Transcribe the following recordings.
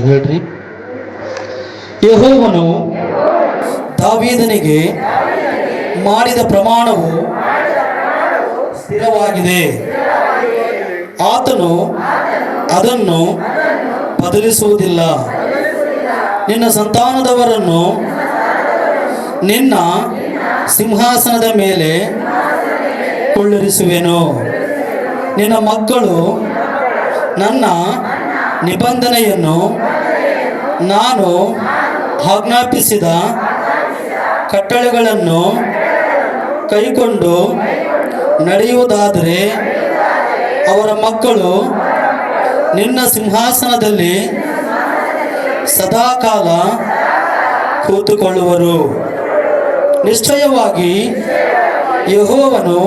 ಹೇಳ್ರಿ. ಯೆಹೋವನು ದಾವೀದನಿಗೆ ಮಾಡಿದ ಪ್ರಮಾಣವು ಸ್ಥಿರವಾಗಿದೆ, ಆತನು ಅದನ್ನು ಬದಲಿಸುವುದಿಲ್ಲ. ನಿನ್ನ ಸಂತಾನದವರನ್ನು ನಿನ್ನ ಸಿಂಹಾಸನದ ಮೇಲೆ ಕುಳ್ಳಿರಿಸುವೆನು. ನಿನ್ನ ಮಕ್ಕಳು ನನ್ನ ನಿಬಂಧನೆಯನ್ನು ನಾನು ಆಜ್ಞಾಪಿಸಿದ ಕಟ್ಟಳೆಗಳನ್ನು ಕೈಕೊಂಡು ನಡೆಯುವುದಾದರೆ ಅವರ ಮಕ್ಕಳು ನಿನ್ನ ಸಿಂಹಾಸನದಲ್ಲಿ ಸದಾಕಾಲ ಕೂತುಕೊಳ್ಳುವರು. ನಿಶ್ಚಯವಾಗಿ ಯೆಹೋವನು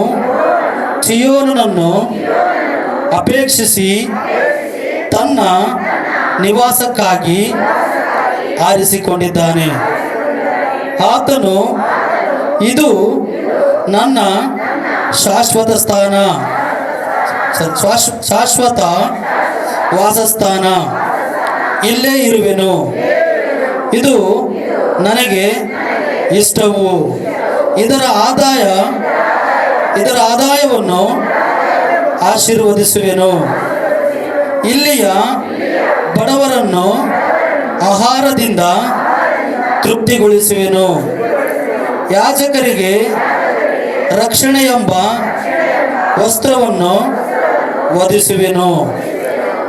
ಚೀಯೋನನ್ನು ಅಪೇಕ್ಷಿಸಿ ತನ್ನ ನಿವಾಸಕ್ಕಾಗಿ ಆರಿಸಿಕೊಂಡಿದ್ದಾನೆ. ಆತನು ಇದು ನನ್ನ ಶಾಶ್ವತ ಸ್ಥಾನ, ಶಾಶ್ವತ ವಾಸಸ್ಥಾನ, ಇಲ್ಲೇ ಇರುವೆನು, ಇದು ನನಗೆ ಇಷ್ಟವು. ಇದರ ಆದಾಯವನ್ನು ಆಶೀರ್ವದಿಸುವೆನು. ಇಲ್ಲಿಯ ಬಡವರನ್ನು ಆಹಾರದಿಂದ ತೃಪ್ತಿಗೊಳಿಸುವೆನು. ಯಾಜಕರಿಗೆ ರಕ್ಷಣೆ ಎಂಬ ವಸ್ತ್ರವನ್ನು ಒದಗಿಸುವೆನು.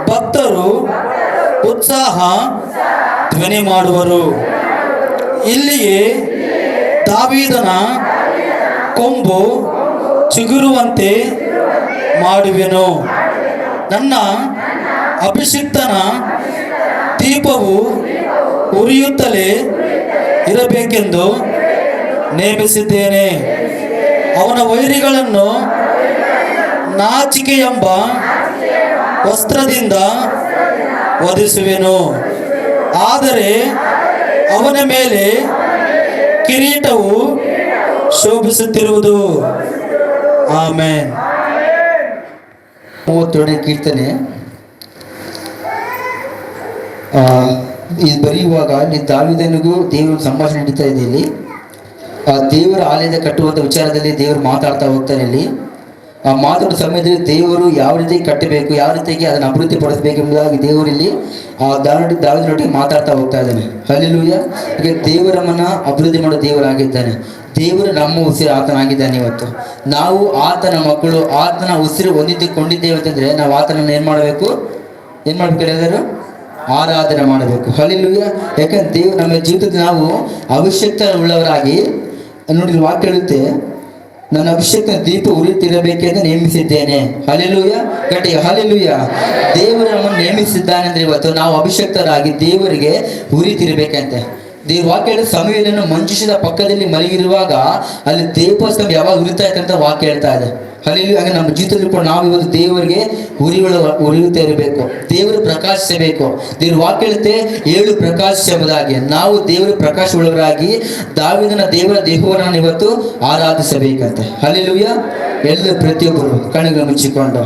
ಭಕ್ತರು ಉತ್ಸಾಹ ಧ್ವನಿ ಮಾಡುವರು. ಇಲ್ಲಿಯೇ ದಾವೀದನ ಕೊಂಬು ಚಿಗುರುವಂತೆ ಮಾಡುವೆನು. ನನ್ನ ಅಭಿಷಿಕ್ತನ ದೀಪವು ಉರಿಯುತ್ತಲೇ ಇರಬೇಕೆಂದು ನೇಮಿಸಿದ್ದೇನೆ. ಅವನ ವೈರಿಗಳನ್ನು ನಾಚಿಕೆ ಎಂಬ ವಸ್ತ್ರದಿಂದ ವಧಿಸುವೆನು. ಆದರೆ ಅವನ ಮೇಲೆ ಕಿರೀಟವು ಶೋಭಿಸುತ್ತಿರುವುದು. ಆಮೆನ್. 37ನೇ ಕೀರ್ತನೆ. ಇದು ಬರೆಯುವಾಗ ಇಲ್ಲಿ ದಾವೀದನಿಗೂ ದೇವರು ಸಂಭಾಷಣೆ ನಡೀತಾ ಇದೆ. ಇಲ್ಲಿ ದೇವರ ಆಲಯದ ಕಟ್ಟುವಂಥ ವಿಚಾರದಲ್ಲಿ ದೇವರು ಮಾತಾಡ್ತಾ ಹೋಗ್ತಾನೆ. ಇಲ್ಲಿ ಆ ಮಾತಾಡೋ ಸಮಯದಲ್ಲಿ ದೇವರು ಯಾವ ರೀತಿ ಕಟ್ಟಬೇಕು, ಯಾವ ರೀತಿಯಾಗಿ ಅದನ್ನು ಅಭಿವೃದ್ಧಿ ಪಡಿಸಬೇಕೆಂಬುದಾಗಿ ದೇವರು ಇಲ್ಲಿ ದಾವೀದನೊಟ್ಟಿಗೆ ಮಾತಾಡ್ತಾ ಹೋಗ್ತಾ ಇದ್ದಾನೆ. ಹಲ್ಲೆಲೂಯಾ. ಈಗ ದೇವರಮ್ಮನ್ನ ಅಭಿವೃದ್ಧಿ ಮಾಡೋ ದೇವರಾಗಿದ್ದಾನೆ. ದೇವರು ನಮ್ಮ ಉಸಿರು ಆತನಾಗಿದ್ದಾನೆ. ಇವತ್ತು ನಾವು ಆತನ ಮಕ್ಕಳು, ಆತನ ಉಸಿರು ಹೊಂದಿದ್ದೇವೆ ಅಂತಂದ್ರೆ ನಾವು ಆತನನ್ನು ಏನು ಮಾಡಬೇಕು ಎಲ್ಲರೂ ಆರಾಧನೆ ಮಾಡಬೇಕು. ಹಲ್ಲೆಲೂಯಾ. ಯಾಕಂದ್ರೆ ದೇವರು ನಮ್ಮ ಜೀವಿತದಲ್ಲಿ ನಾವು ಅವಶ್ಯಕತೆ ಉಳ್ಳವರಾಗಿ ನೋಡಿ ವಾಕ್ಯ ಹೇಳುತ್ತೆ, ನನ್ನ ಅಭಿಷೇಕ ದೀಪ ಉರಿಯುತ್ತಿರಬೇಕೆಂದು ನೇಮಿಸಿದ್ದೇನೆ. ಹಲ್ಲೆಲೂಯಾ. ಗಟ್ಟಿ ಹಲ್ಲೆಲೂಯಾ. ದೇವರು ನಮ್ಮನ್ನು ನೇಮಿಸಿದ್ದಾನೆ ಅಂದ್ರೆ ಇವತ್ತು ನಾವು ಅಭಿಷೇಕ್ತರಾಗಿ ದೇವರಿಗೆ ಉರಿತಿರ್ಬೇಕಂತೆ. ದೇವ್ರ ವಾಕ್ಯ ಹೇಳಿದ ಸಮಯವನ್ನು ಮಂಜುಷದ ಪಕ್ಕದಲ್ಲಿ ಮಲಗಿರುವಾಗ ಅಲ್ಲಿ ದೀಪೋತ್ಸವ ಯಾವಾಗ ಉರಿತಾ ಇತ್ತು ಅಂತ ವಾಕ್ಯ ಹೇಳ್ತಾ ಇದೆ. ಹಲ್ಲೆಲೂಯಾ. ಹಾಗೆ ನಮ್ಮ ಜೀವಿತದಲ್ಲಿ ಕೂಡ ನಾವು ಇವತ್ತು ದೇವರಿಗೆ ಉರಿಯುತ್ತಾ ಇರಬೇಕು, ದೇವರು ಪ್ರಕಾಶಿಸಬೇಕು. ದೇವ್ರ ವಾಕ್ಯ ಹೇಳುತ್ತೆ 7 ಪ್ರಕಾಶಿಸುವುದಾಗಿ ನಾವು ದೇವರ ಪ್ರಕಾಶ ಉಳ್ಳವರಾಗಿ ದಾವೀದನ ದೇವರ ದೇಹವನ್ನು ಇವತ್ತು ಆರಾಧಿಸಬೇಕಂತೆ. ಹಲ್ಲೆಲೂಯಾ. ಎಲ್ಲ ಪ್ರತಿಯೊಬ್ಬರು ಕಣ್ಣುಗಳು ಮುಚ್ಚಿಕೊಂಡು,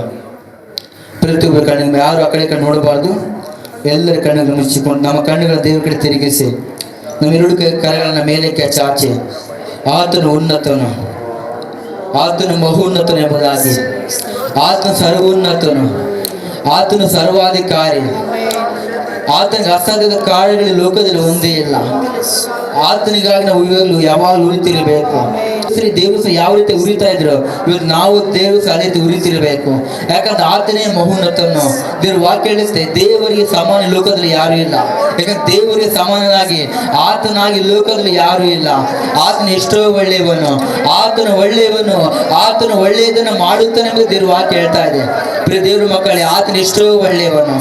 ಪ್ರತಿಯೊಬ್ಬರು ಕಣ್ಣು ಯಾರು ಆ ಕಡೆ ಕಣ್ಣು ನೋಡಬಾರ್ದು. ಎಲ್ಲರ ಕಣ್ಣುಗಳು ಮುಚ್ಚಿಕೊಂಡು ನಮ್ಮ ಕಣ್ಣುಗಳ ದೇವರ ಕಡೆ ತಿರುಗಿಸಿ ನಮ್ಮ 2 ಕೈಗಳನ್ನು ಮೇಲಕ್ಕೆ ಚಾಚಿ ಆತನು ಉನ್ನತನು, ಆತನು ಮಹೋನ್ನತನು ಎಂಬುದಾಗಿ, ಆತನು ಸರ್ವೋನ್ನತನು, ಆತನು ಸರ್ವಾಧಿಕಾರಿ, ಆತನಿಗೆ ಅಸಾಧ್ಯದ ಕಾರ್ಯಗಳು ಲೋಕದಲ್ಲಿ ಒಂದೇ ಇಲ್ಲ. ಆತನಿಗಾಗಿ ನಾವು ಇವಾಗಲೂ ಯಾವಾಗಲೂ ಉರಿತಿರಬೇಕು. ಸರಿ, ದೇವರು ಸಹ ಯಾವ ರೀತಿ ಉರಿತಾ ಇದ್ರು ಇವತ್ತು ನಾವು ದೇವರು ಸಹ ಅದೇ ರೀತಿ ಉರಿತಿರಬೇಕು. ಯಾಕಂದ್ರೆ ಆತನೇ ಮಹೋನ್ನತನು. ದೇವ್ರ ವಾಕ್ಯ ಹೇಳುತ್ತೆ ದೇವರಿಗೆ ಸಮಾನ ಲೋಕದಲ್ಲಿ ಯಾರು ಇಲ್ಲ. ಯಾಕಂದ್ರೆ ದೇವರಿಗೆ ಸಮಾನನಾಗಿ ಆತನಾಗಿ ಲೋಕದಲ್ಲಿ ಯಾರು ಇಲ್ಲ. ಆತನ ಎಷ್ಟೋ ಒಳ್ಳೆಯವನು, ಆತನು ಒಳ್ಳೆಯವನು, ಆತನು ಒಳ್ಳೆಯದನ್ನು ಮಾಡುತ್ತಾನೆ ಎಂಬುದು ದೇವ್ರ ವಾಕ್ಯ ಹೇಳ್ತಾ ಇದೆ. ಪ್ರಿಯ ದೇವ್ರ ಮಕ್ಕಳೇ, ಆತನ ಎಷ್ಟೋ ಒಳ್ಳೆಯವನು.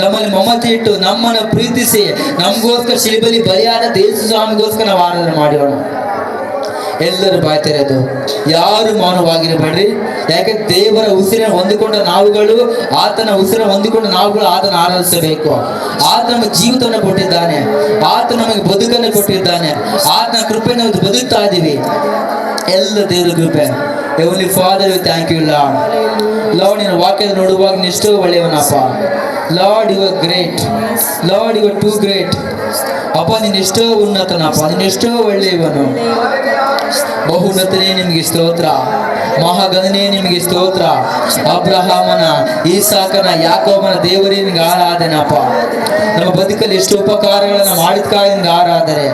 ನಮ್ಮಲ್ಲಿ ಮಮತೆ ಇಟ್ಟು ನಮ್ಮನ್ನು ಪ್ರೀತಿಸಿ ನಮಗೋಸ್ಕರ ಶಿಲುಬೆಯಲ್ಲಿ ಬಲಿಯಾದ ಯೇಸು ಸ್ವಾಮಿಗೋಸ್ಕರ ನಾವು ಆರಾಧನೆ ಮಾಡೋಣ. ಎಲ್ಲರೂ ಬಾಯ್ತಿರೋದು, ಯಾರು ಮೌನವಾಗಿರಬೇಡ್ರಿ. ಯಾಕೆ ದೇವರ ಉಸಿರನ್ನು ಹೊಂದಿಕೊಂಡ ನಾವುಗಳು, ಆತನ ಉಸಿರನ್ನು ಹೊಂದಿಕೊಂಡು ನಾವುಗಳು ಆತನ ಆರಾಧಿಸಬೇಕು. ಆತ ನಮಗೆ ಜೀವಿತವನ್ನು ಕೊಟ್ಟಿದ್ದಾನೆ, ಆತ ನಮಗೆ ಬದುಕನ್ನು ಕೊಟ್ಟಿದ್ದಾನೆ, ಆತನ ಕೃಪೆಯನ್ನು ನಾವು ಬದುಕ್ತಾ ಇದ್ದೀವಿ. ಎಲ್ಲ ದೇವರ ಕೃಪೆ. Heavenly father, thank you lord. Lord, ನಿನ್ನ ವಾಕ್ಯದ ನೋಡುವಾಗ ಎಷ್ಟೋ ಒಳ್ಳೆಯವನಪ್ಪ. Lord you are great, lord you are too great. ಅಪ್ಪ ನೀನು ಎಷ್ಟೋ ಉನ್ನತನಪ್ಪ, ನೀನು ಎಷ್ಟೋ ಒಳ್ಳೆಯವನು. ಬಹುನ್ನತನೇ ನಿಮಗೆ ಸ್ತೋತ್ರ, ಮಹಾಗಣನೇ ನಿಮಗೆ ಸ್ತೋತ್ರ. ಅಬ್ರಹಾಮನ, ಈಸಾಕನ, ಯಾಕೋಬನ ದೇವರೇ ನಿಮಗೆ ಆರಾಧನೆಪ್ಪ. ನಮ್ಮ ಬದುಕಲ್ಲಿ ಎಷ್ಟು ಉಪಕಾರಗಳನ್ನು ಮಾಡಿದ್ಕಾಗಿ ನಿಮ್ಗೆ ಆರಾಧನೆ.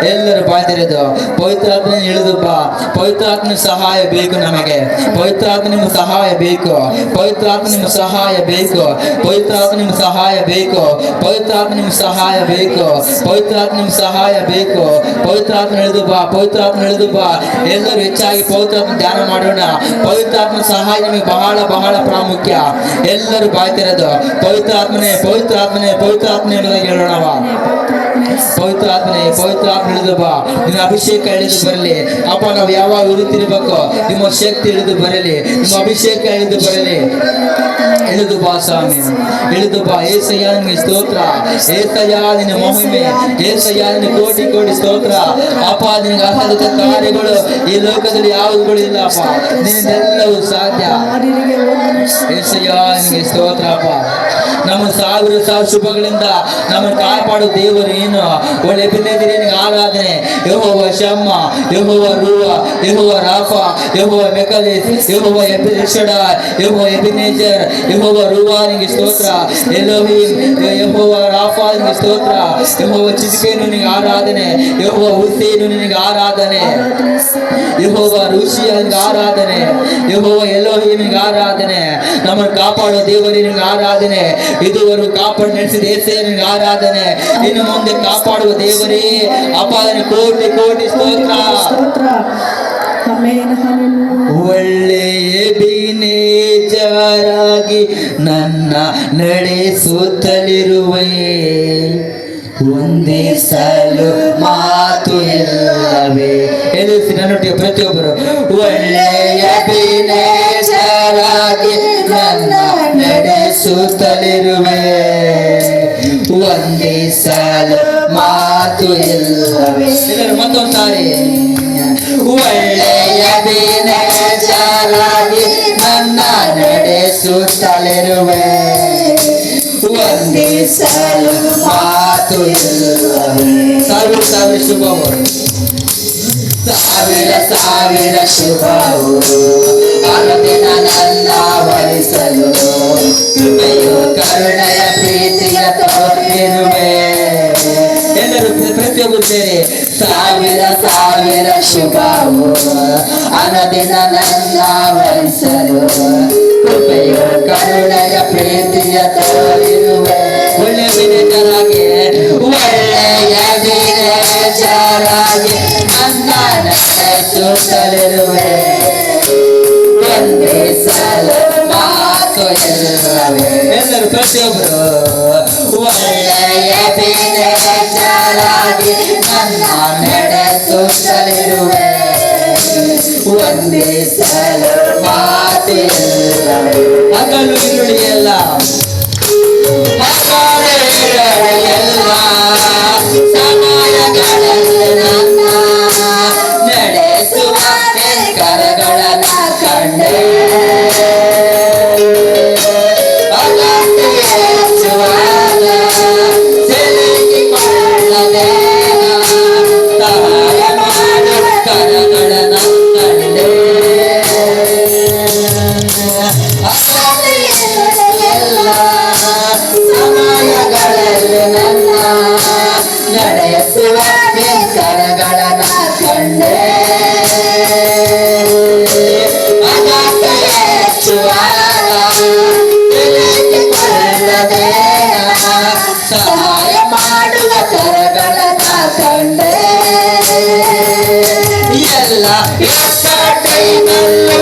ಎಲ್ಲರೂ ಬಾಯ್ದಿರೋದು ಪವಿತ್ರಾತ್ಮನ ಇಳಿದು ಬಾ. ಪವಿತ್ರಾತ್ಮನ ಸಹಾಯ ಬೇಕು ನಮಗೆ, ಪವಿತ್ರಾತ್ಮ ನಿಮ್ಮ ಸಹಾಯ ಬೇಕು, ಪವಿತ್ರಾತ್ಮ ನಿಮ್ಮ ಸಹಾಯ ಬೇಕು, ಪವಿತ್ರಾತ್ಮ ನಿಮ್ಮ ಸಹಾಯ ಬೇಕು, ಪವಿತ್ರಾತ್ಮ ನಿಮ್ಮ ಸಹಾಯ ಬೇಕು, ಪವಿತ್ರಾತ್ಮ ನಿಮ್ಮ ಸಹಾಯ ಬೇಕು. ಪವಿತ್ರಾತ್ಮ ಇಳಿದು ಬಾ, ಪವಿತ್ರಾತ್ಮ ಇಳಿದು ಬಾ. ಎಲ್ಲರೂ ಹೆಚ್ಚಾಗಿ ಪವಿತ್ರಾತ್ಮ ಧ್ಯಾನ ಮಾಡೋಣ. ಪವಿತ್ರಾತ್ಮ ಸಹಾಯ ನಿಮಗೆ ಬಹಳ ಬಹಳ ಪ್ರಾಮುಖ್ಯ. ಎಲ್ಲರೂ ಬಾಯ್ತಿರೋದು ಪವಿತ್ರಾತ್ಮನೇ, ಪವಿತ್ರಾತ್ಮನೇ, ಪವಿತ್ರಾತ್ಮನೇ ಎಂಬುದಾಗಿ ಹೇಳೋಣವ. ಪವಿತ್ರಾತ್ಮನೇ, ಪವಿತ್ರಾತ್ಮ ಇಳಿದು ಬಾ. ನಿನ್ನ ಅಭಿಷೇಕ ಇಳಿದು ಬರಲಿ ಅಪ್ಪ. ನಾವು ಯಾವಾಗ ಉರಿತಿರ್ಬೇಕು, ನಿಮ್ಮ ಶಕ್ತಿ ಇಳಿದು ಬರಲಿ, ನಿಮ್ಮ ಅಭಿಷೇಕ ಇಳಿದು ಬರಲಿ. ಇಳಿದು ಬಾ ಸ್ವಾಮಿ, ಇಳಿದು ಬಾ. ಏಸಯ್ಯ ನಿಮಗೆ ಸ್ತೋತ್ರ, ಏಸಯ್ಯ ನಿನ್ನ ಮಹಿಮೆ, ಏಸಯ್ಯ ನಿನ್ನ ಕೋಟಿ ಕೋಟಿ ಸ್ತೋತ್ರ ಅಪ್ಪ. ನಿನಗೆ ಅಸಾಧ್ಯ ಕಾರ್ಯಗಳು ಈ ಲೋಕದಲ್ಲಿ ಯಾವುದುಗಳು ಇಲ್ಲ ಅಪ್ಪ, ನಿನ್ನೆಲ್ಲವೂ ಸಾಧ್ಯ. ಏಸಯ್ಯ ನಿನಗೆ ಸ್ತೋತ್ರ ಅಪ್ಪ. ನಮ್ಮ ಸಾವಿರ ಶುಭಗಳಿಂದ ನಮ್ಮನ್ನು ಕಾಪಾಡು ದೇವರು ಏನು. ಒಳ್ಳೆ ಬಿನ್ನೆದಿರಿಗೆ ಆರಾಧನೆ. ಯೆಹೋವ ಶಮ್ಮ, ಯೆಹೋವ ರೂವ, ಯೆಹೋವ ರಾಫ, ಯೆಹೋವ ಮೆಕಲಿಸ್, ಯೆಹೋವ ಎಬಿಷಡ, ಯೆಹೋವ ಎಬಿನೇಜರ್, ಯೆಹೋವ ರೂವ ನಿನಗೆ ಸ್ತೋತ್ರ. ಎಲೋಹಿಮ್, ಯೆಹೋವ ರಾಫ ನಿನಗೆ ಸ್ತೋತ್ರ. ಯೆಹೋವ ಚಿದ್ಕೇನು ನಿನಗೆ ಆರಾಧನೆ, ಯೆಹೋವ ಹುಸೇನು ನಿನಗೆ ಆರಾಧನೆ, ಯೆಹೋವ ಋಷಿಯ ನಿನಗೆ ಆರಾಧನೆ, ಯೆಹೋವ ಎಲೋಹಿಮ್ ನಿನಗೆ ಆರಾಧನೆ. ನಮ್ಮನ್ನು ಕಾಪಾಡೋ ದೇವರೇ ನಿನಗೆ ಆರಾಧನೆ. ಇದುವರೆಗೂ ಕಾಪಾಡಿ ನಡೆಸಿದ ಏಸಯ್ಯ ನಿನಗೆ ಆರಾಧನೆ. ಇನ್ನು ಮುಂದೆ ಕಾಪಾಡುವ ದೇವರೇ ಅಪ್ಪ ಕೋಟಿ ಕೋಟಿ ಸ್ತೋತ್ರ. ಒಳ್ಳೆಯ ಬಿನೇಜರಾಗಿ ನನ್ನ ನಡೆಸುತ್ತಲಿರುವೆ, ಒಂದೇ ಸಲು ಮಾತು ಇಲ್ಲವೇ. ಎದುರಿಸಿ ನನ್ನೊಟ್ಟಿಗೆ ಪ್ರತಿಯೊಬ್ಬರು. ಒಳ್ಳೆಯ ಬಿನೇಜರಾಗಿ ನನ್ನ ನಡೆಸುತ್ತಲಿರುವೆ, ಒಂದೇ ಸಲು ಮಾತು ಇಲ್ಲವೇ. ಮತ್ತೊಂದು ಸಾರಿ. ಒಳ್ಳೆಯ ಬಿನೇಜರಾಗಿ ನನ್ನ ನಡೆಸುತ್ತಲಿರುವೆ, ಒಂದೇ ಸಲು ಮಾತು ಇಲ್ಲವೇ. ಸಾವಿರ ಸಾವಿರ ಶುಭವು, ಸಾವಿರ ಸಾವಿರ ಶುಭವು ಅನುದಿನ ನನ್ನ ವರಿಸಲು, ಕೃಪೆಯು ಕರುಣೆಯ ಪ್ರೀತಿಯ ತೋರಿರುವೆ. ಎಲ್ಲರೂ ಪ್ರತಿಯೊಬ್ಬರು ಸೇರಿ. ಸಾವಿರ ಸಾವಿರ ಶುಭವು ಅನುದಿನ ನನ್ನ ವರಿಸಲು, ಕೃಪೆಯು ಕರುಣೆಯ ಪ್ರೀತಿಯ ತೋರಿರುವೆ. ಒಳ್ಳೆಯ ವಿನೇಚರಾಗಿ, ಒಳ್ಳೆಯ ವಿನೇಚರಾಗಿ ನನ್ನ ನಡೆಸುತ್ತಲಿರುವೆ, ಒಂದೇ ಸಲ ಮಾತು ಇಲ್ಲವೇ. ಎಲ್ಲರೂ ಪ್ರತಿಯೊಬ್ಬರು. ಒಳ್ಳೆಯ ವಿನೇಚರಾಗಿ ನನ್ನ ನಡೆಸುತ್ತಲಿರುವೆ, ಒಂದೇ ಸಲ ಮಾತು ಇಲ್ಲವೇ. ಹಗಲು ಇರುಳಿ ಎಲ್ಲ, ಹಗಲು ಇರುಳಿ ಎಲ್ಲ ಸಮಯಗಳಲ್ಲಿ ನನ್ನ ನಡೆಸುವ ಕರಗಳನ್ನ ಕಂಡೆ, ಅಗತ್ಯವಾದ ಸಿಲುಕಿಕೊಳ್ಳದೆ ಸಹಾಯ ಮಾಡು ಕರಗಳನ್ನ ಕಂಡೆ. ಎಲ್ಲ ಸಮಯಗಳಲ್ಲಿ ನನ್ನ ನಡೆಸುವ ಕರಗಳನ್ನ ಕಂಡೆ, ಸಹಾಯ ಮಾಡುವ ಕರಗಳನ್ನ ಕಂಡೆ. ಎಲ್ಲ ಟೈಮಲ್ಲೂ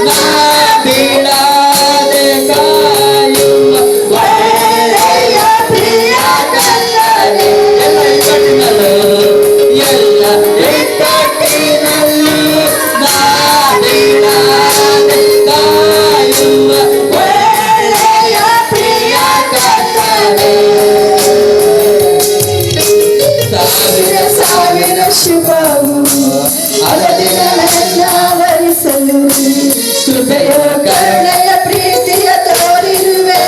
ನಾ ಬೀಳಾದೆ ಕಾಯುವ ಒಳ್ಳೆಯ ಪ್ರಿಯ ಕಲ್ಲನೆ. ಎಲ್ಲ ಕಟ್ಟಿನಲ್ಲೂ ನಾ ಬೀಳಾದೆ ಕಾಯುವ ಒಳ್ಳೆಯ ಪ್ರಿಯ ಕಲ್ಲನೆ. ಸಾವಿರ ಸಾವಿರ ಶುಭವು ಅನುದಿನ ನನ್ನ ವರಿಸಲು, ಕೃಪೆಯ ಕರುಣೆಯ ಪ್ರೀತಿಯ ತೋರಿರುವೆ,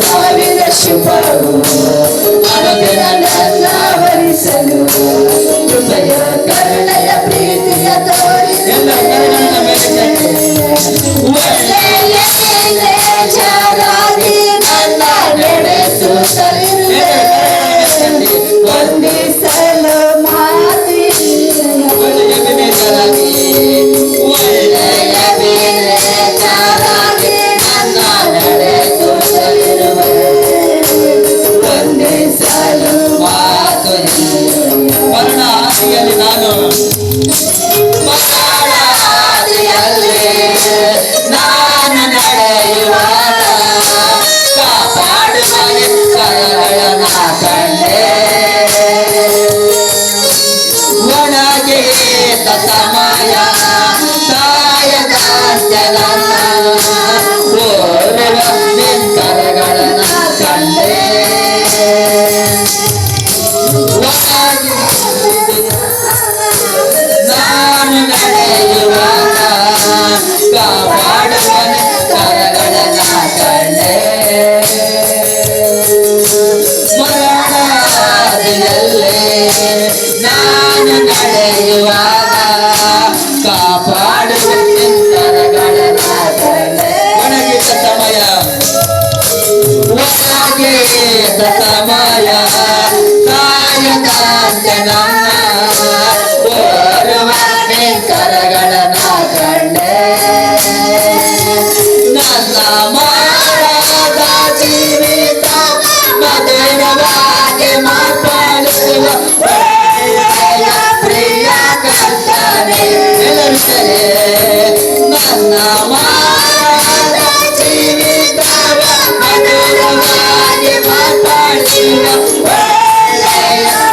ಸಾವಿರ ಶುಭವು ಅನುದಿನ ನನ್ನ ವರಿಸಲು ಕೃಪೆಯ ಕರುಣೆಯ ಪ್ರೀತಿಯ ತೋರಿ ಜಾರಾಗಿ ನನ್ನ ನಡೆಸುತ್ತಲಿರುವೆ ವಂದಿಸಲು ಜಾರಾಗಿ ನನ್ನ ನಡೆಸುತ್ತಲಿರುವೆ ವಂದಿಸಲು ಮಾತು ಮರಣಾದಿಯಲ್ಲಿ ನಾನು ಮರಣಾದಿಯಲ್ಲಿ ನಾನು ನಡೆಯುವಾಗ ಕಾಪಾಡುವ ಕರಗಳನ್ನ ಕಂಡೆ ಒಣಗೆ ಸಮಯ ಸಾಯದ ಕರಗಳನ್ನ ಕಂಡೆ ನಾನು ನಡೆಯುವಾಗ ಕಾಪಾಡುವನ ಕರಗಳನ್ನ ಕಂಡೆ ಮರಣಾದಿಯಲ್ಲೇ ನಾನು ನಡೆಯುವಾಗ ಕಾಪಾಡುವನ ಕರಗಳನ್ನ ಕಂಡೆ ಒಣಗಿದ ಸಮಯ ಒಣಗಿದ ಸಮಯ ಕಾಯದಂತೆ ನನ್ನ ಕರಗಳನ್ನ ಕಂಡೆ ನನ್ನ ಮಾಡದ ಜೀವಿತ ಮಧುರವಾಗಿ ಮಾತಾಡುವ ಪ್ರಿಯ ಕರ್ತನೇ ನನ್ನ ಮಾಡದ ಜೀವಿತ ಮಧುರವಾಗಿ ಮಾತಾಡುವ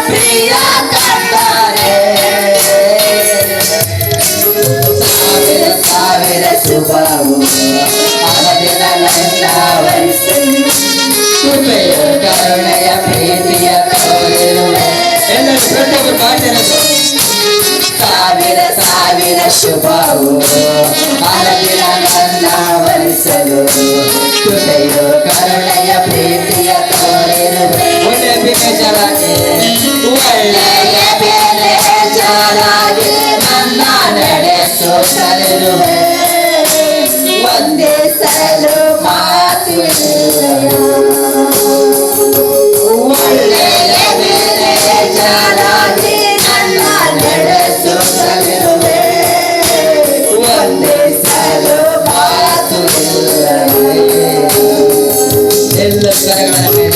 ಪ್ರಿಯ ಕರ್ತನೇ ಸಾವಿರ ಶುಭವು ಅನುದಿನ ನನ್ನ ವರಿಸಲು ಕೃಪೆಯ ಕರುಣೆಯ ಪ್ರೀತಿಯ ತೋರಿರುವೆ ಸಾವಿರ ಸಾವಿರ ಶುಭವು ಅನುದಿನ ನನ್ನ ವರಿಸಲು ಕೃಪೆಯ ಕರುಣೆಯ ಪ್ರೀತಿಯ ತೋರಿರುವೆ ಒಳ್ಳೆಯ ಬೇಜಾರಾಗಿ ನನ್ನ ನಡೆಸುತ್ತಲಿರುವೆ ವಂದಿಸಲು ಮಾತಿಲ್ಲ ಒಳ್ಳೆಯ ಬೇಜಾರಾಗಿ ನನ್ನ ನಡೆಸುತ್ತಲಿರುವೆ ವಂದಿಸಲು ಮಾತಿಲ್ಲ ಎಲ್ಲ ಕರಗಳ ಮೇಲೆ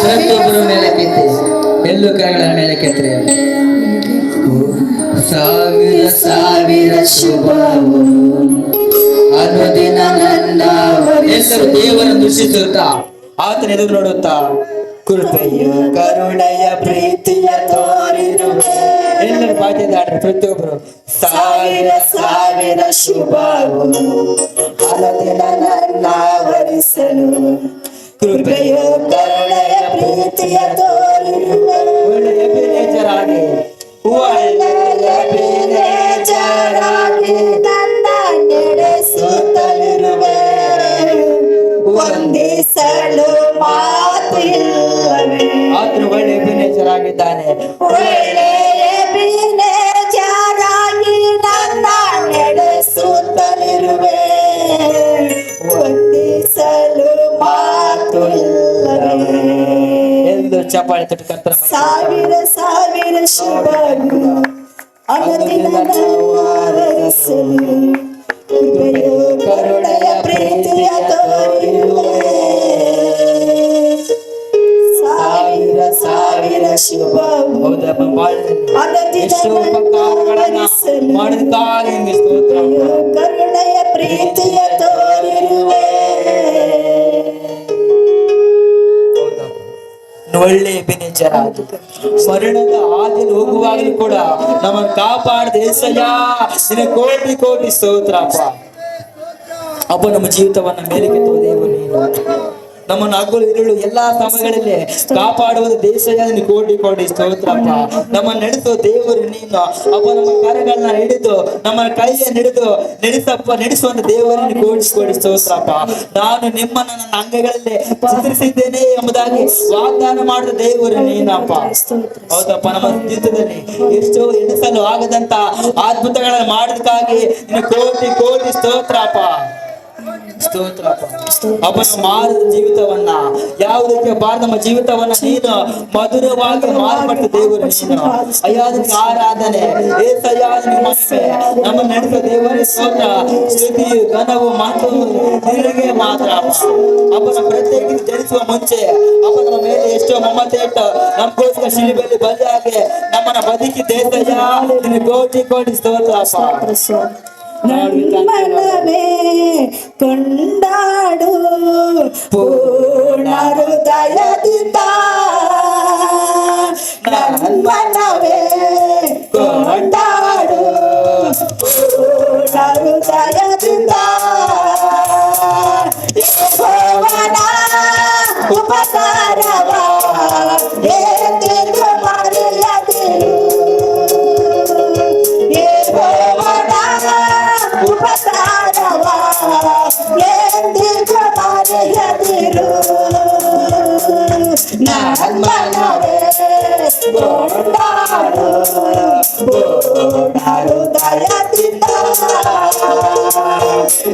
ಪ್ರತಿಯೊಬ್ಬರ ಮೇಲೆ ಕೆತ್ತಿ ಎಲ್ಲೂ ಕರಗಳ ಮೇಲೆ ಕೆತ್ತರೆ ಸಾವಿರ ಸಾವಿರ ಶುಭವು ಅನುದಿನ ನನ್ನ ಎಲ್ಲರೂ ದೇವರನ್ನು ದೃಷ್ಟಿಸುತ್ತಾ ಆತನ ಎದುರು ನೋಡುತ್ತಾ ಕೃಪೆಯ ಕರುಣೆಯ ಪ್ರೀತಿಯ ತೋರಿರುವೆ ಎಲ್ಲರೂ ಬಾಧ್ಯದಾಡ್ರಿ ಪ್ರತಿಯೊಬ್ಬರು ಸಾವಿರ ಸಾವಿರ ಶುಭವು ಅನುದಿನ ನನ್ನ ವರಿಸಲು ಕೃಪೆಯ ಕರುಣೆಯ ಪ್ರೀತಿಯ ತೋರಿರುವೆ ಒಳ್ಳೆಯ ಬೇಜಾರಾಗಿ ಒಳ್ಳೆಯ ಬೇಜಾರಾಗಿ ನನ್ನ ನಡೆಸುತ್ತಲಿರುವೆ ವಂದಿಸಲು ಮಾತಿಲ್ಲವೇ ಆತನು ಒಳ್ಳೆಯ ಬೇಜಾರಾಗಿದ್ದಾನೆ ಒಳ್ಳೆಯ ಬೇಜಾರಾಗಿ ನನ್ನ ನಡೆಸುತ್ತಲಿರುವೆ ವಂದಿಸಲು ಮಾತು ಇಲ್ಲವೇ ಎಂದು ಚಪ್ಪಾಳೆ ತಟ್ಟು ಕರ್ತನ ಸಾವಿರ ಸಾವಿರ ಶುಭವು ಅನುದಿನ ವರಿಸಲು ಕೃಪೆಯ ಕರುಣೆಯ ಪ್ರೀತಿಯ ತೋರಿರುವೆ ಸಾವಿರ ಸಾವಿರ ಶುಭವು ಅನುದಿನ ಕರುಣೆಯ ಪ್ರೀತಿಯ ತೋರಿರುವೆ ಒಳ್ಳೆಯ ಬೇಜಾರಾಗಿ ಮರಣದ ಹಾದಿಯಲ್ಲಿ ಹೋಗುವಾಗಲೂ ಕೂಡ ನಮ್ಮನ್ನು ಕಾಪಾಡಿದ యేసయ్ಯ ನಿನ್ನ ಕೋಟಿ ಕೋಟಿ ಸ್ತೋತ್ರ ಅಪ್ಪ. ಅಪ್ಪ ನಮ್ಮ ಜೀವಿತವನ್ನ ಮೇಲಕ್ಕೆತ್ತುವ ದೇವರು ನೀನು ನಮ್ಮನ್ನು ಹಗಲು ಇರುಳು ಎಲ್ಲಾ ಸಮಯಗಳಲ್ಲಿ ಕಾಪಾಡುವುದು ದೇಶದ ಕೋಟಿ ಕೋಟಿ ಸ್ತೋತ್ರಪ್ಪ. ನಮ್ಮನ್ನು ನಡೆಸೋ ದೇವರು ನೀನು ಅಪ್ಪ. ನಮ್ಮ ಕಾರ್ಯಗಳನ್ನ ಹಿಡಿದು ನಮ್ಮ ಕೈಯನ್ನು ಹಿಡಿದು ನಡೆಸುವಂತ ದೇವರನ್ನು ಕೋಟಿ ಕೋಟಿ ಸ್ತೋತ್ರಪ್ಪ. ನಾನು ನಿಮ್ಮನ್ನು ನನ್ನ ಅಂಗಗಳಲ್ಲಿ ಚಿತ್ರಿಸಿದ್ದೇನೆ ಎಂಬುದಾಗಿ ವಾಗ್ದಾನ ಮಾಡಿದ ದೇವರು ನೀನಪ್ಪ. ಹೌದಪ್ಪ, ನಮ್ಮ ಜೀವಿತದಲ್ಲಿ ಎಷ್ಟೋ ಎಣಿಸಲು ಆಗದಂತ ಅದ್ಭುತಗಳನ್ನು ಮಾಡೋದಕ್ಕಾಗಿ ನಿನ್ನ ಕೋಟಿ ಕೋಟಿ ಸ್ತೋತ್ರಪ್ಪ. ಸ್ತೋತ್ರಪ್ಪ ಅಪ್ಪನ ಮಾರದ ಜೀವಿತವನ್ನ ಯಾವುದಕ್ಕೆ ಬಾರ ನಮ್ಮ ಜೀವಿತವನ್ನ ನೀನು ಮಧುರವಾಗಿ ಮಾರ್ಪಟ್ಟ ದೇವರು ನೀನು. ಅಯ್ಯಾದನಿಗೆ ಆರಾಧನೆ, ಏಸಯ್ಯಾದನಿಗೆ ಮಹಿಮೆ, ನಮ್ಮ ನಡೆದ ದೇವರ ಸ್ತೋತ್ರ, ಸ್ತುತಿಯು ಘನವು ಮಹತ್ವವು ನಿನಗೆ ಮಾತ್ರ ಅಪ್ಪನ. ಪ್ರತ್ಯೇಕ ಜನಿಸುವ ಮುಂಚೆ ಅಪ್ಪನ ಮೇಲೆ ಎಷ್ಟೋ ಮಮತೆ ಇಟ್ಟು ನಮಗೋಸ್ಕರ ಶಿಲುಬೆಯಲ್ಲಿ ಬಲಿಯಾಗಿ ನಮ್ಮನ್ನ ಬದುಕಿದ್ದ ಏಸಯ್ಯ ನಿನ್ನ ಕೋಟಿ ಕೋಟಿ ಸ್ತೋತ್ರ ಅಪ್ಪ. ನಮ್ಮನವೇ ಕೊಂಡಾಡು ಪೂರ್ಣ ಹೃದಯದಿಂದ, ನಮ್ಮನವೇ ಕೊಂಡಾಡು ಪೂರ್ಣ ಹೃದಯದಿಂದ. ಯೆಹೋವನ ಉಪಕಾರವ ಎಂದೆಂದು ಮರೆಯದಿರು. ಯೆಹೋವನ ಉಪಕಾರವ ಎಂದಿಗೂ ಮರೆಯದಿರು. ನಮ್ಮನವೇ ಕೊಂಡಾಡು ಪೂರ್ಣ ಹೃದಯದಿಂದ,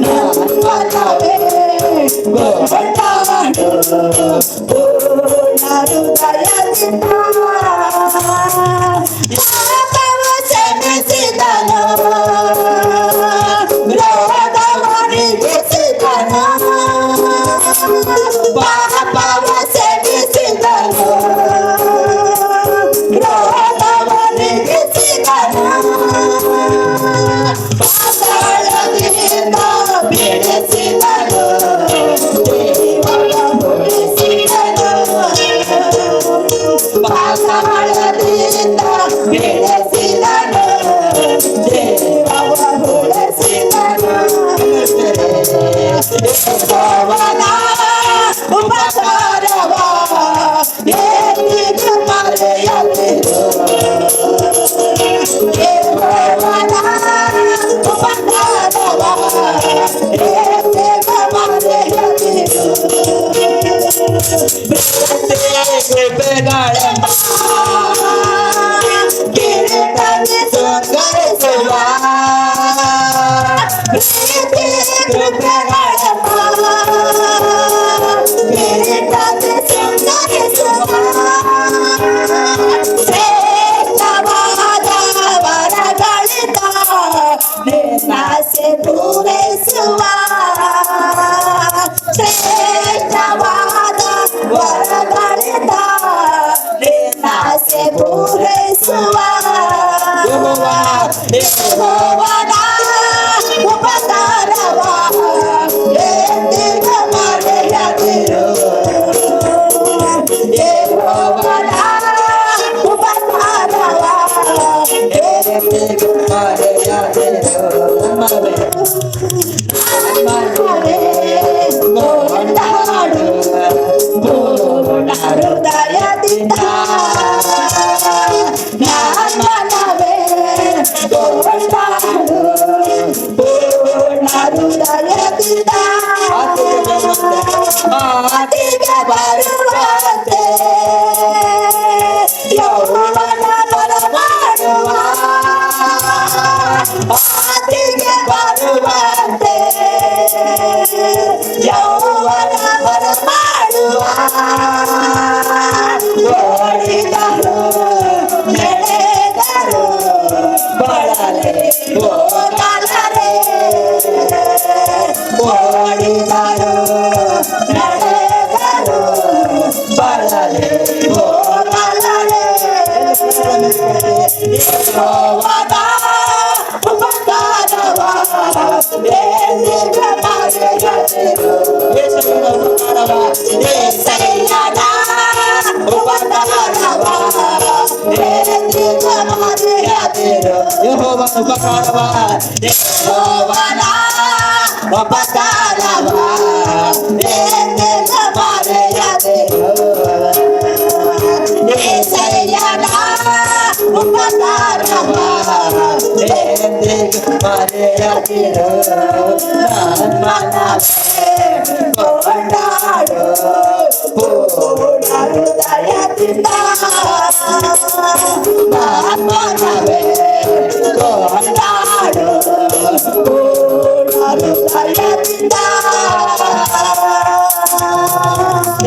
ನಮ್ಮನವೇ ಕೊಂಡಾಡು ಪೂರ್ಣ ಹೃದಯದಿಂದ. ಪಾಪವ ಕ್ಷಮಿಸಿದನು, ಪಾಪವ ಕ್ಷಮಿಸಿದನು, ರೋಗವನಿಗಿಸಿದನು. ಪಾತಾಳದಿಂದ ಬಿಡಿಸಿದನು, ಜೀವನ ಉಳಿಸಿದನು. ಪಾತಾಳದಿಂದ ಬಿಡಿಸಿದನು, ಜೀವವ ಉಳಿಸಿದನು. ಯೆಹೋವನ ಉಪಕಾರವ ಎಂದಿಗೂ ಮರೆಯದಿರು. ಯೆಹೋವನ ಉಪಕಾರವ ಎಂದಿಗೂ ಮರೆಯದಿರು. ಕೃಪೆಗಳೆಂಬ ಕಿರೀಟಕ್ಕೆ ಶೃಂಗರಿಸುವ, ಪ್ರೀತಿ ಕೃಪೆಗಳೆಂಬ ಕಿರೀಟಕ್ಕೆ ಶೃಂಗರಿಸುವ. ಶ್ರೇಷ್ಠವಾದ ವರಗಳಿಂದ ನಿನ್ನಾಸೆ ಪೂರೈಸುವ. ಶ್ರೇಷ್ಠವಾದ ವರಗಳಿಂದ ನಿನ್ನಾಸೆ ಪೂರೈಸುವ. ಯೆಹೋವನ ಉಪಕಾರವ ಎಂದಿಗೂ ಮರೆಯದಿರು. ಯೆಹೋವನ ಉಪಕಾರವ ಎಂದಿಗೂ ಮರೆಯದಿರು. ನಮ್ಮನವೇ ಕೊಂಡಾಡು ಪೂರ್ಣ ಹೃದಯದಿಂದ, ನಮ್ಮನವೇ ಕೊಂಡಾಡು ಪೂರ್ಣ ಹೃದಯದಿಂದ. ಮಾತಿಗೆ ಬರುವಂತೆ ಯೌವನ ಬರಮಾಡುವ, ಮಾತಿಗೆ ಬರುವಂತೆ ಯೌವನ ಬರಮಾಡುವ. ಓಡಿದರು ನಡೆದರು ಬಳಲೆ ಹೋಗಲರೆ, ಓಡಿದರು ನಡೆದರು ಬಳಲೆ ಹೋಗಲರೆ. ಯೆಹೋವನ ಉಪಕಾರವ ಎಂದಿಗೂ ಮರೆಯದಿರು. ಯೇಸುವಿನ ಉಪಕಾರವ, ಯೆಸಯ್ಯನ ಉಪಕಾರವ ಎಂದಿಗೂ ಮರೆಯದಿರು. ಯೆಹೋವನ ಉಪಕಾರವ, ಯೆಹೋವನ ಉಪಕಾರವ ಎಂದಿಗೂ ಮರೆಯದಿರು. ಮರೆಯದಿರು ನಮ್ಮನವೇ ಕೊಂಡಾಡು ಪೂರ್ಣ ಹೃದಯದಿಂದ ನಮ್ಮನವೇ ಕೊಂಡಾಡು ಪೂರ್ಣ ಹೃದಯದಿಂದ.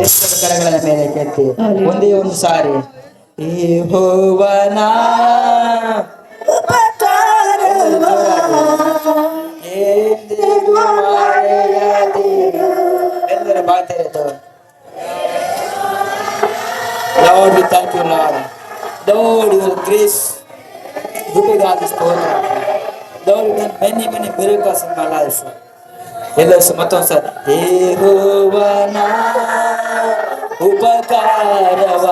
ಎಷ್ಟು ಕರಗಳ ಮೇಲೆ ಕೆತ್ತಿ ಒಂದೇ ಒಂದು ಸಾರಿ ಯೆಹೋವನ ಎಂದಿಗೂ ಮರೆಯದಿರು. ಎಲ್ಲರ ಬಾಯ್ತಿರೋದು Lord, we thank you, Lord. Lord, your grace, ಗುರುಗಾಗಿ ಸ್ತೋತ್ರ. Lord, you done many miracles in my life. ಎಲ್ಲರೂ ಮತ್ತೊಂದು ಸರ್ ಯೆಹೋವನ ಉಪಕಾರವ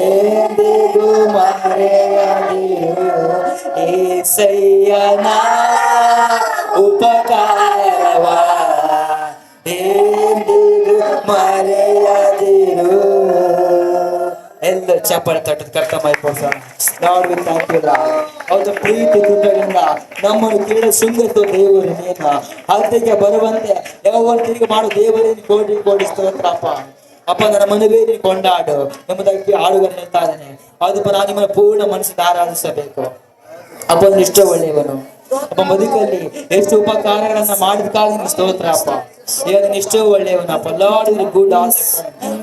ಎಂದಿಗೂ ಮರೆಯದಿರು యేసయ్యನ ಉಪಕಾರವ ಎಂದಿಗೂ ಮರೆಯದಿರು. ಎಲ್ಲರೂ ಚಪ್ಪಾಳೆ ತಟ್ಟದ ಕರ್ತ ಮೈಪೋಸೋಣ. Lord, we thank you, Lord. ಹೌದು, ಪ್ರೀತಿ ಕೃಪೆಯಿಂದ ನಮ್ಮನ್ನು ಕೀಳ ಶೃಂಗರಿಸುವ ದೇವರು ನೀನು. ಹತ್ತಿಗೆ ಬರುವಂತೆ ಯಾವಾಗ ತಿರುಗಿ ಮಾಡು ದೇವರಿಗೆ ಕೋಟಿ ಕೋಟಿ ಸ್ತೋತ್ರಪ್ಪ. ಅಪ್ಪ, ನನ್ನ ಮನವೇ ನೀನು ಕೊಂಡಾಡು ಎಂಬುದಾಗಿ ಹಾಡುಗಳನ್ನು ಹೇಳ್ತಾ ಇದ್ದಾನೆ. ಹೌದಪ್ಪ, ನಾನು ನಿಮ್ಮನ್ನು ಪೂರ್ಣ ಮನಸ್ಸಿಂದ ಆರಾಧಿಸಬೇಕು. ಅಪ್ಪ, ಇಷ್ಟ ಒಳ್ಳೆಯವನು ಅಪ್ಪ, ಬದುಕಲ್ಲಿ ಎಷ್ಟು ಉಪಕಾರಗಳನ್ನ ಮಾಡಿದಕ್ಕಾಗಿ ನಿನ್ನ ಸ್ತೋತ್ರ ಅಪ್ಪ. ಇವಾಗ ಎಷ್ಟೋ ಒಳ್ಳೆಯವನಪ್ಪ. ಲಾರ್ಡ್ ಗುಡ್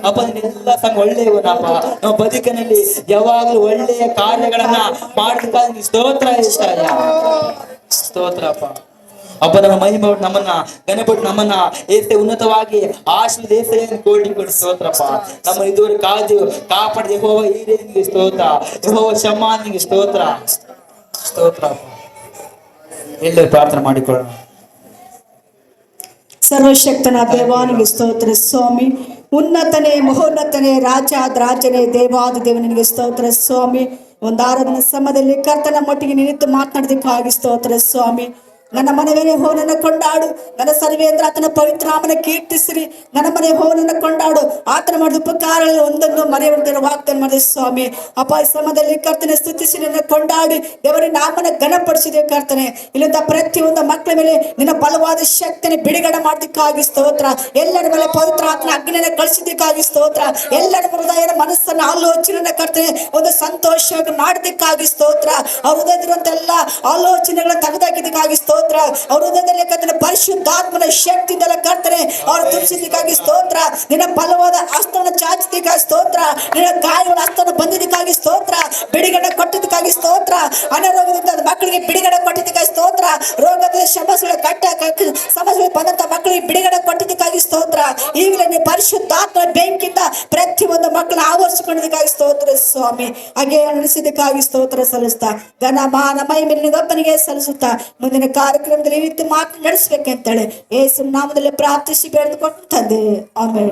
ಅಪ್ಪ, ನೀನೆಲ್ಲ ಸಂಗ ಒಳ್ಳೆಯವನಪ್ಪ. ನಮ್ಮ ಬದುಕಿನಲ್ಲಿ ಯಾವಾಗಲೂ ಒಳ್ಳೆಯ ಕಾರ್ಯಗಳನ್ನ ಮಾಡಿದಕ್ಕಾಗಿ ನಿನ್ನ ಸ್ತೋತ್ರ ಇಷ್ಟಾಯ ಸ್ತೋತ್ರ ಅಪ್ಪ. ಅಪ್ಪ, ನಮ್ಮ ಮಹಿಮೆ ನಮ್ಮನ್ನ ಗಣಪಟ್ಟು ನಮ್ಮನ್ನ ಏಸೆ ಉನ್ನತವಾಗಿ ಆಶೀರ್ವದಿಸಿ ಕೋಟಿ ಕೋಟಿ ಸ್ತೋತ್ರಪ್ಪ. ನಮ್ಮ ಇದುವರೆಗೆ ಕಾದು ಕಾಪಾಡಿದ ಯೆಹೋವ ಈರೇ ನಿನಗೆ ಸ್ತೋತ್ರ. ಯೆಹೋವ ಶಮ್ಮ ನಿನಗೆ ಸ್ತೋತ್ರ ಸ್ತೋತ್ರ. ಎಲ್ಲರೂ ಪ್ರಾರ್ಥನೆ ಮಾಡಿಕೊಳ್ಳೋಣ. ಸರ್ವಶಕ್ತನ ದೇವಾನಿಗೆ ಸ್ತೋತ್ರ ಸ್ವಾಮಿ. ಉನ್ನತನೇ ಮಹೋನ್ನತನೇ ರಾಜನೇ ದೇವಾದ ದೇವನಿಗೆ ಸ್ತೋತ್ರ ಸ್ವಾಮಿ. ಒಂದು ಆರಾಧನಾ ಸಮಯದಲ್ಲಿ ಕರ್ತನ ಮಟ್ಟಿಗೆ ನಿಂತು ಮಾತನಾಡೋದಕ್ಕಾಗಿ ಸ್ತೋತ್ರ ಸ್ವಾಮಿ. ನನ್ನ ಮನವೇ ಹೋನನ್ನು ಕೊಂಡಾಡು, ನನ್ನ ಸರ್ವೇಂದ್ರ ಆತನ ಪವಿತ್ರಾಮನ ಕೀರ್ತಿಸಿರಿ. ನನ್ನ ಮನೆ ಹೋನನ್ನು ಕೊಂಡಾಡು, ಆತನ ಮಾಡಿದ ಉಪಕಾರಗಳಲ್ಲಿ ಒಂದನ್ನು ಮರೆಯುವಂತೆ ವಾಗ್ದಾನ ಮಾಡಿದೆ ಸ್ವಾಮಿ. ಅಪ್ಪ, ಈ ಸಮಯದಲ್ಲಿ ಕರ್ತನೆ ಸ್ತುತಿಸಿ ನಿನ್ನ ಕೊಂಡಾಡಿ ದೇವರ ನಾಮನ ಘನಪಡಿಸಿದೆ ಕರ್ತನೆ. ಇಲ್ಲಿಂದ ಪ್ರತಿಯೊಂದು ಮಕ್ಕಳ ಮೇಲೆ ನಿನ್ನ ಬಲವಾದ ಶಕ್ತಿಯನ್ನು ಬಿಡುಗಡೆ ಮಾಡೋದಕ್ಕಾಗಿ ಸ್ತೋತ್ರ. ಎಲ್ಲರ ಮೇಲೆ ಪವಿತ್ರ ಆತನ ಅಗ್ನಿಯನ್ನು ಕಳಿಸಿದ್ದಕ್ಕಾಗಿ ಸ್ತೋತ್ರ. ಎಲ್ಲರ ಹೃದಯದ ಮನಸ್ಸನ್ನು ಆಲೋಚನೆಯನ್ನು ಕರ್ತನೆ ಒಂದು ಸಂತೋಷವಾಗಿ ಮಾಡೋದಕ್ಕಾಗಿ ಸ್ತೋತ್ರ. ಅವ್ರ ಹೃದಯದಿರುವಂತ ಎಲ್ಲ ಆಲೋಚನೆಗಳನ್ನ ತೆಗೆದಾಕಿದ್ದಕ್ಕಾಗಿ ಸ್ತೋತ್ರ. ಅವ್ರ ಹೃದಯದಲ್ಲಿ ಕರ್ತನೆ ಪರಿಶುದ್ಧಾತ್ಮನ ಶಕ್ತಿಯಿಂದಲ ಕರ್ತನೆ ಅವ್ರು ತುಂಬಿಸಿದ್ದಕ್ಕಾಗಿ ಸ್ತೋತ್ರ. ನಿನ್ನ ಬಲವಾದ ಹಸ್ತವನ್ನು ಚಾಚಿದ್ದಕ್ಕಾಗಿ ಸ್ತೋತ್ರ. ನಿನ್ನ ಗಾಯಗಳ ಹಸ್ತವನ್ನು ಬಂದಿದ್ದಕ್ಕಾಗಿ ಸ್ತೋತ್ರ. ಬಿಡುಗಡೆ ಕೊಟ್ಟಿದ್ದಕ್ಕಾಗಿ ಸ್ತೋತ್ರ. ಅನಾರೋಗ್ಯದಿಂದ ಮಕ್ಕಳಿಗೆ ಬಿಡುಗಡೆ ಕೊಟ್ಟಿದ್ದಕ್ಕಾಗಿ ಸ್ತೋತ್ರ. ರೋಗದ ಸಮಸ್ಯೆಗಳ ಸಮಸ್ಯೆಗಳು ಬಂದಂತ ಮಕ್ಕಳಿಗೆ ಬಿಡುಗಡೆ ಕೊಟ್ಟಿದ್ದಕ್ಕಾಗಿ ಸ್ತೋತ್ರ. ಈಗಲೇ ನೀವು ಪರಿಶುದ್ಧಾತ್ಮ ಬೆಂಕಿಯಿಂದ ಪ್ರತಿಯೊಂದು ಮಕ್ಕಳನ್ನ ಆವರಿಸಿಕೊಂಡಿದ್ದಕ್ಕಾಗಿ ಸ್ತೋತ್ರ ಸ್ವಾಮಿ. ಹಾಗೆ ನಡೆಸಿದ್ದಕ್ಕಾಗಿ ಸ್ತೋತ್ರ ಸಲ್ಲಿಸ್ತಾ ಘನ ಮಾನ ಮಹಿಮೆ ನಿನಗೊಬ್ಬನಿಗೆ ಸಲ್ಲಿಸುತ್ತಾ ಮುಂದಿನ ಕಾರ್ಯಕ್ರಮದಲ್ಲಿ ಈ ರೀತಿ ಮಾತು ನಡೆಸಬೇಕಂತೇಳಿ ಯೇಸು ನಾಮದಲ್ಲಿ ಪ್ರಾರ್ಥಿಸಿ ಬೇಡಿಕೊಂಡು ತಂದೆ. ಆಮೆನ್.